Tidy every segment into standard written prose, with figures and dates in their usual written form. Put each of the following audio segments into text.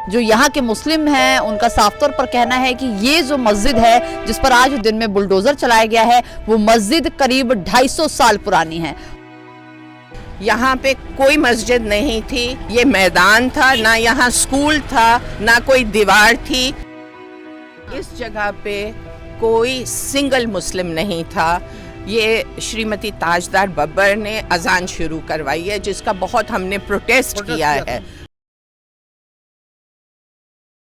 जो यहाँ के मुस्लिम हैं उनका साफ तौर पर कहना है कि ये जो मस्जिद है जिस पर आज दिन में बुलडोजर चलाया गया है वो मस्जिद करीब 250 साल पुरानी है। यहाँ पे कोई मस्जिद नहीं थी, ये मैदान था, ना यहाँ स्कूल था, ना कोई दीवार थी। इस जगह पे कोई सिंगल मुस्लिम नहीं था। ये श्रीमती ताजदार बब्बर ने अजान शुरू करवाई है जिसका बहुत हमने प्रोटेस्ट किया है।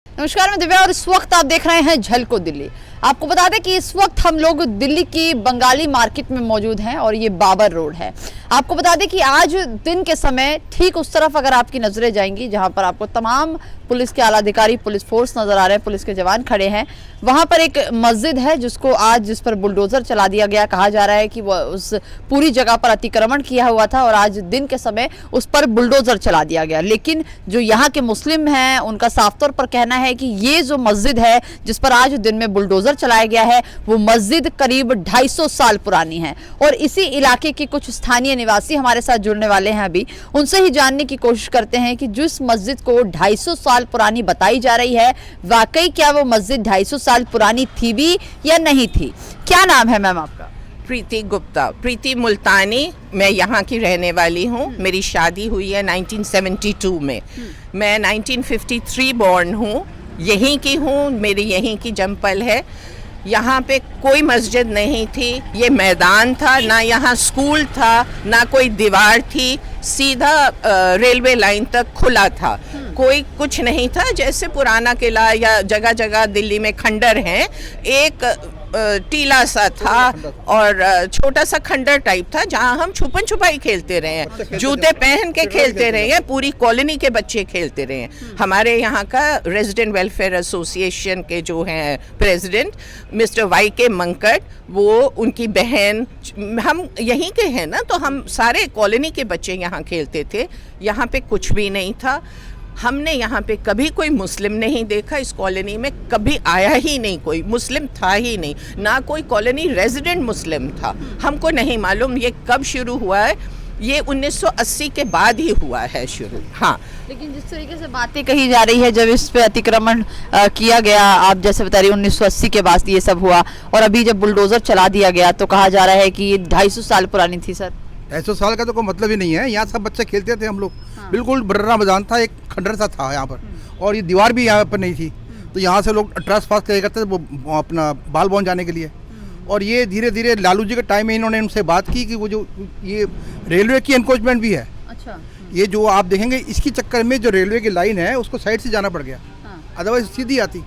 नमस्कार, मैं दिव्या और इस वक्त आप देख रहे हैं झलको दिल्ली। आपको बता दें कि इस वक्त हम लोग दिल्ली की बंगाली मार्केट में मौजूद हैं और ये बाबर रोड है। आपको बता दें कि आज दिन के समय ठीक उस तरफ अगर आपकी नजरें जाएंगी जहां पर आपको तमाम पुलिस के आला अधिकारी, पुलिस फोर्स नजर आ रहे हैं, पुलिस के जवान खड़े हैं, वहां पर एक मस्जिद है जिस पर बुलडोजर चला दिया गया। कहा जा रहा है कि वह उस पूरी जगह पर अतिक्रमण किया हुआ था और आज दिन के समय उस पर बुलडोजर चला दिया गया। लेकिन जो यहाँ के मुस्लिम हैं उनका साफ तौर पर कहना है कि ये जो मस्जिद है जिस पर आज दिन में बुलडोजर चलाया गया है वो मस्जिद करीब 250 साल पुरानी है। और इसी इलाके के कुछ स्थानीय निवासी हमारे साथ जुड़ने वाले हैं, अभी उनसे ही जानने की कोशिश करते हैं कि जिस मस्जिद को 250 साल पुरानी बताई जा रही है वाकई क्या वो मस्जिद 250 साल पुरानी थी भी या नहीं थी। क्या नाम है मैम आपका? प्रीति गुप्ता, प्रीति मुल्तानी। मैं यहाँ की रहने वाली हूँ। मेरी शादी हुई है 1972 में। मैं 1953 बॉर्न हूँ, यहीं की हूँ, मेरी यहीं की जमपल है। यहाँ पे कोई मस्जिद नहीं थी, ये मैदान था, ना यहाँ स्कूल था, ना कोई दीवार थी, सीधा रेलवे लाइन तक खुला था। कोई कुछ नहीं था, जैसे पुराना किला या जगह जगह दिल्ली में खंडर हैं, एक टीला सा था और छोटा सा खंडर टाइप था जहां हम छुपन छुपाई खेलते रहे हैं, जूते पहन के खेलते रहे हैं, पूरी कॉलोनी के बच्चे खेलते रहे हैं। हमारे यहाँ का रेजिडेंट वेलफेयर एसोसिएशन के जो हैं प्रेसिडेंट मिस्टर YK मंकट, वो उनकी बहन, हम यहीं के हैं ना, तो हम सारे कॉलोनी के बच्चे यहाँ खेलते थे। यहाँ पे कुछ भी नहीं था। हमने यहाँ पे कभी कोई मुस्लिम नहीं देखा, इस कॉलोनी में कभी आया ही नहीं, कोई मुस्लिम था ही नहीं, ना कोई कॉलोनी रेजिडेंट मुस्लिम था। हमको नहीं मालूम ये कब शुरू हुआ है, ये 1980 के बाद ही हुआ है शुरू। हाँ, लेकिन जिस तरीके से बातें कही जा रही है जब इस पे अतिक्रमण किया गया, आप जैसे बता रही 1980 के बाद ये सब हुआ और अभी जब बुलडोजर चला दिया गया तो कहा जा रहा है कि ये 250 साल पुरानी थी। सर 250 साल का तो कोई मतलब ही नहीं है। यहाँ सब बच्चे खेलते थे हम लोग। बिल्कुल बर्रा मैदान था, एक खंडर सा था यहाँ पर, और ये दीवार भी यहाँ पर नहीं थी। तो यहाँ से लोग ट्रस्ट पास किया करते थे वो अपना बाल भवन जाने के लिए। और ये धीरे धीरे लालू जी के टाइम में इन्होंने उनसे बात की कि वो जो ये रेलवे की एनक्रोचमेंट भी है। अच्छा। ये जो आप देखेंगे इसकी चक्कर में जो रेलवे की लाइन है उसको साइड से जाना पड़ गया, अदरवाइज सीधी आती।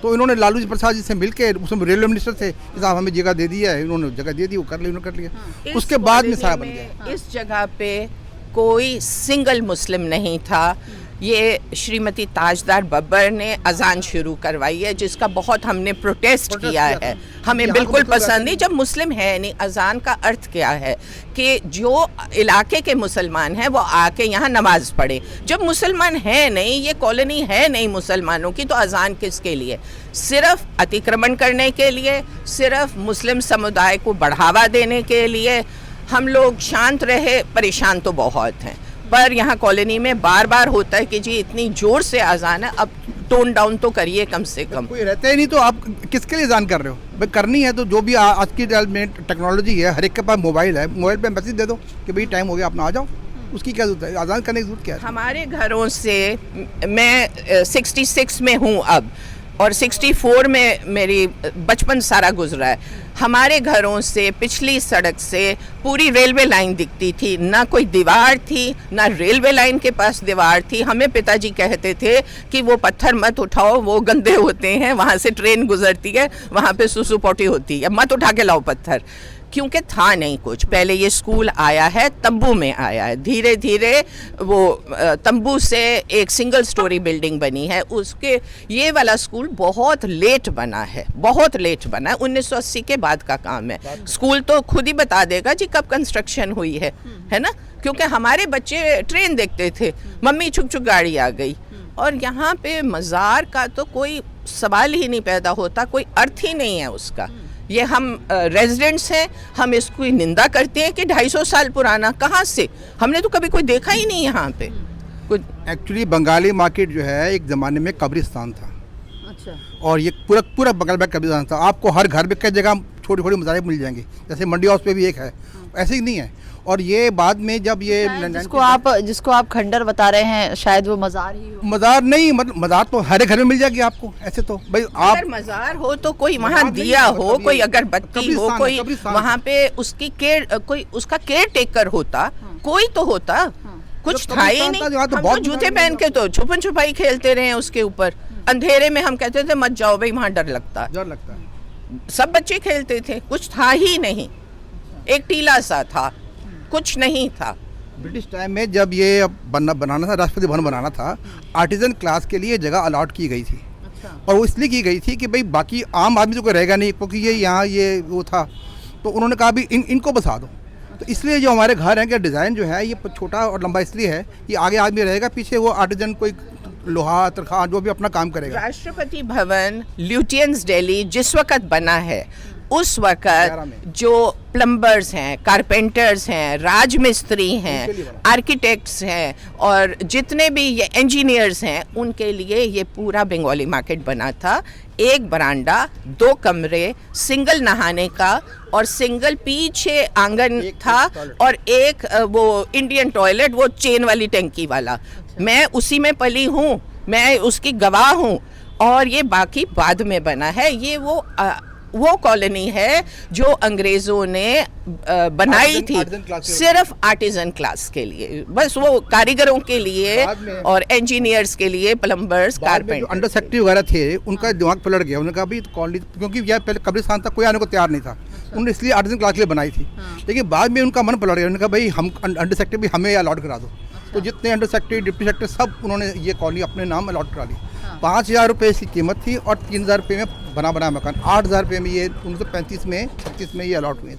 तो इन्होंने लालू जी प्रसाद जी से मिलकर, उसमें रेलवे मिनिस्टर थे, साहब हमें जगह दे दी है, इन्होंने जगह दे दी, वो कर लिया। उसके बाद में सारा बन गया। इस जगह पे कोई सिंगल मुस्लिम नहीं था। ये श्रीमती ताजदार बब्बर ने अजान शुरू करवाई है जिसका बहुत हमने प्रोटेस्ट किया है। हमें बिल्कुल पसंद नहीं, जब मुस्लिम है नहीं। अजान का अर्थ क्या है कि जो इलाके के मुसलमान हैं वो आके यहाँ नमाज पढ़े। जब मुसलमान है नहीं, ये कॉलोनी है नहीं मुसलमानों की, तो अजान किसके लिए? सिर्फ अतिक्रमण करने के लिए, सिर्फ मुस्लिम समुदाय को बढ़ावा देने के लिए। हम लोग शांत रहे, परेशान तो बहुत हैं, पर यहाँ कॉलोनी में बार बार होता है कि जी इतनी जोर से अजान है, अब टोन डाउन तो करिए कम से कम। कोई रहता ही नहीं तो आप किसके लिए अजान कर रहे हो? भाई करनी है तो जो भी आज की डेट में टेक्नोलॉजी है, हर एक के पास मोबाइल है, मोबाइल पे मैसेज दे दो कि भाई टाइम हो गया, अपना आ जाओ। उसकी क्या जरूरत है? अजान करने की जरूरत क्या है? हमारे घरों से, मैं 66 में हूँ अब, और 64 में मेरी बचपन सारा गुजरा है। हमारे घरों से, पिछली सड़क से पूरी रेलवे लाइन दिखती थी, ना कोई दीवार थी, ना रेलवे लाइन के पास दीवार थी। हमें पिताजी कहते थे कि वो पत्थर मत उठाओ, वो गंदे होते हैं, वहाँ से ट्रेन गुजरती है, वहाँ पे सुसु पोटी होती है, मत उठा के लाओ पत्थर। क्योंकि था नहीं कुछ। पहले ये स्कूल आया है, तंबू में आया है, धीरे धीरे वो तंबू से एक सिंगल स्टोरी बिल्डिंग बनी है। उसके ये वाला स्कूल बहुत लेट बना है, बहुत लेट बना है, 1980 के बाद का काम है। स्कूल तो खुद ही बता देगा जी कब कंस्ट्रक्शन हुई है ना, क्योंकि हमारे बच्चे ट्रेन देखते थे, मम्मी छुक छुक गाड़ी आ गई। और यहाँ पे मज़ार का तो कोई सवाल ही नहीं पैदा होता, कोई अर्थ ही नहीं है उसका। ये हम रेजिडेंट्स हैं, हम इसको निंदा करते हैं कि 250 साल पुराना, कहाँ से? हमने तो कभी कोई देखा ही नहीं यहाँ पे। कुछ एक्चुअली बंगाली मार्केट जो है एक ज़माने में कब्रिस्तान था, अच्छा और ये पूरा पूरा बगल में कब्रिस्तान था। आपको हर घर में कई जगह छोटी छोटी मज़ारें मिल जाएंगी, जैसे मंडी हाउस पे भी एक है, ऐसे ही नहीं है। और ये बाद में जब ये जिसको आप खंडर बता रहे हैं शायद वो मजार ही हो। मज़ार नहीं, मतलब मज़ार तो हर एक घर में मिल जाएगी आपको। ऐसे तो भाई आप अगर मज़ार हो तो कोई वहाँ दिया हो, कोई अगरबत्ती हो, कोई वहाँ पे उसकी कोई उसका केयर टेकर होता, कोई तो होता, कुछ था ही नहीं। हम तो जूते पहन के तो छुपन छुपाई खेलते रहे उसके ऊपर। अंधेरे में हम कहते थे मत जाओ भाई, वहाँ डर लगता है। सब बच्चे खेलते थे, कुछ था ही नहीं, एक टीला सा था, कुछ नहीं था। ब्रिटिश टाइम में जब ये बनाना था, राष्ट्रपति भवन बनाना था, आर्टिजन क्लास के लिए जगह अलॉट की गई थी। अच्छा। और वो इसलिए की गई थी कि भाई बाकी आम आदमी तो कोई रहेगा नहीं, क्योंकि ये यहाँ ये वो था, तो उन्होंने कहा भी इनको बसा दो। तो इसलिए जो हमारे घर हैं, कि डिज़ाइन जो है ये छोटा और लंबा इसलिए है कि आगे आदमी रहेगा, पीछे वो आर्टिजन कोई लोहा तरखा जो भी अपना काम करेगा। राष्ट्रपति भवन ल्यूटियंस दिल्ली जिस वक्त बना है, उस वक्त जो प्लम्बर्स हैं, कारपेंटर्स हैं, राजमिस्त्री हैं, आर्किटेक्ट्स हैं और जितने भी ये इंजीनियर्स हैं, उनके लिए ये पूरा बंगाली मार्केट बना था। एक बरांडा, 2 कमरे, सिंगल नहाने का और सिंगल पीछे आंगन था, और एक वो इंडियन टॉयलेट, वो चेन वाली टंकी वाला। मैं उसी में पली हूँ, मैं उसकी गवाह हूँ। और ये बाकी बाद में बना है। ये वो कॉलोनी है जो अंग्रेज़ों ने बनाई थी सिर्फ आर्टिजन क्लास के लिए, बस वो कारीगरों के लिए और इंजीनियर्स के लिए, प्लम्बर्स, कारपेंटर। अंडर सेक्रेटरी वगैरह थे, उनका दिमाग पलट गया। उन्होंने कहा भी कॉलोनी, क्योंकि यह पहले कब्रिस्तान तक कोई आने को तैयार नहीं था, उन्होंने इसलिए आर्टिजन क्लास के लिए बनाई थी। लेकिन बाद में उनका मन पलट गया, उन्होंने कहा भाई हम अंडर सेक्रेटरी भी हमें अलॉट करा दो। तो जितने अंडर सेक्रेटरी, डिप्टी सेक्रेटरी, सब उन्होंने ये कॉलोनी अपने नाम अलॉट करा ली। 5,000 रुपये इसकी कीमत थी और 3,000 रुपये में बना मकान। 8,000 रुपये में ये 1935 में 36 में ये अलॉट हुए।